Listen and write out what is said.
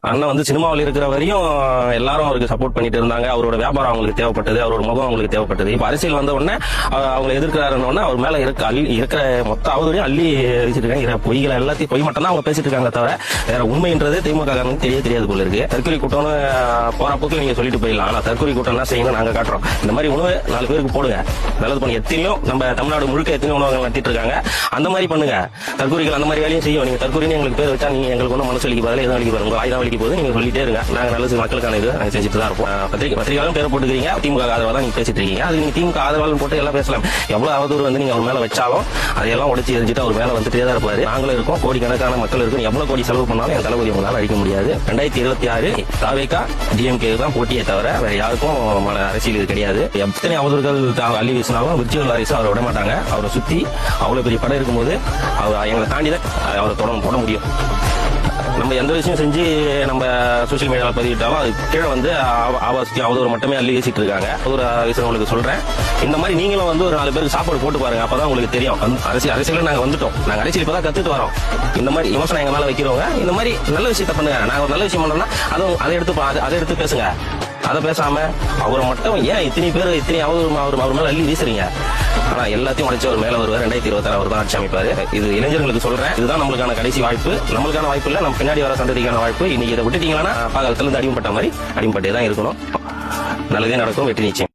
அண்ணன் வந்து சினிமாவில் இருக்கிற வரையும் எல்லாரும் அவருக்கு சப்போர்ட் பண்ணிட்டு இருந்தாங்க. அவரோட வியாபாரம் அவங்களுக்கு தேவைப்பட்டது, அவரோட முகம் அவங்களுக்கு தேவைப்பட்டது. இப்ப அரசியல் வந்த உடனே அவங்களை எதிர்க்கிறாருன்னு அவர் மேல இருக்கிற மொத்த அவதூறையும் அள்ளி வச்சிருக்காங்க. பொய்களை எல்லாத்தையும் பொய் மட்டும் தான் அவங்க பேசிட்டு இருக்காங்க தவிர வேற உண்மைன்றது திமுக தெரியாது போல இருக்கு. தற்கொலை கூட்டம்னு போற போக்கில் நீங்க சொல்லிட்டு போயிடலாம். ஆனா தற்கொலை கூட்டம் என்ன செய்யணும் நாங்க காட்டுறோம். இந்த மாதிரி உணவு 4 பேருக்கு போடுங்க, நல்லது பண்ணி எத்தனையோ நம்ம தமிழ்நாடு முழுக்க எத்தனையோ உணவகங்கள் நடத்திட்டு இருக்காங்க. அந்த மாதிரி பண்ணுங்க. தற்கொலைகள் அந்த மாதிரி வேலையும் செய்யும். நீங்க தற்கொலை எங்களுக்கு பேர் வச்சா நீங்க எங்களுக்கு ஒன்றும் மனசு வலிக்கு பதில் எதுவும் வலிக்கு பாருங்க, ஆயுதம் வலிக்கு போது நீங்க சொல்லிட்டே இருங்க. நாங்க நல்லது மக்களுக்கான இது நாங்க செஞ்சுட்டு தான் இருப்போம். பத்திரிகையாளரும் பேர் போட்டுக்கிறீங்க, திமுக ஆதரவா தான் நீங்க பேசிட்டு இருக்கீங்க. அது நீங்க திமுக ஆதரவாளர் போட்டு எல்லாம் பேசலாம். எவ்வளவு அவதூறு வந்து நீங்க அவர் மேல வச்சாலும் அதையெல்லாம் உடைச்சு எரிஞ்சிட்டு அவர் மேல வந்துட்டே தான் இருப்பாரு. நாங்களும் இருக்கோம், கோடிக்கணக்கான மக்கள் இருக்கும். எவ்வளவு கோடி செலவு பண்ணாலும் என் தளபதி உங்களால அடிக்க முடியாது. 2026 தாவேகா டிஎம்கே தான் போட்டியே தவிர வேற யாருக்கும் அரசியல் இது கிடையாது. எத்தனை அவதூறுகள் அள்ளி வீசினாலும் விர்ச்சுவல் வாரிசு அவரை விட மாட்டாங்க. அவரை சுத்தி அவ்வளவு பெரிய படம் இருக்கும்போது அவர் எங்களை தாண்டி தான் அவரை போட முடியும். நம்ம எந்த விஷயம் செஞ்சு நம்ம சோசியல் மீடியாவில் பதிவிட்டாலும் அது கீழே வந்து அவதூறு மட்டுமே அள்ளி வீசிட்டு இருக்காங்க. ஒரு விஷயம் உங்களுக்கு சொல்றேன், இந்த மாதிரி நீங்களும் வந்து ஒரு 4 பேருக்கு சாப்பாடு போட்டு பாருங்க. அப்பதான் உங்களுக்கு தெரியும் அரசியல் நாங்க வந்துட்டோம். நாங்க அரசியல் இப்பதான் கத்துட்டு வரோம். இந்த மாதிரி விமர்சனம் எங்க மேல வைக்கிறவங்க இந்த மாதிரி நல்ல விஷயத்த பண்ணுங்க. நாங்க ஒரு நல்ல விஷயம் பண்றோம்னா அதை எடுத்து பேசுங்க. அதை பேசாம அவரை மட்டும் ஏன் இத்தனை பேர் இத்தனை அவர் மேல அள்ளி வீசுறீங்க? ஆனா எல்லாத்தையும் உடைச்சு அவர் மேல வருவார். 2026 அவர் தான் ஆட்சி அமைப்பாரு. இது இளைஞர்களுக்கு சொல்றேன், இதுதான் நம்மளுக்கான கடைசி வாய்ப்பு. நம்மளுக்கான வாய்ப்பு இல்ல, நம்ம பின்னாடி வர சந்ததிக்கான வாய்ப்பு. இன்னைக்கு இதை விட்டுட்டீங்கன்னா பாகத்துல இருந்து அடிமைப்பட்ட மாதிரி அடிமைப்பட்டே தான் இருக்கணும். நல்லதே நடக்கும், வெற்றி நிச்சயம்.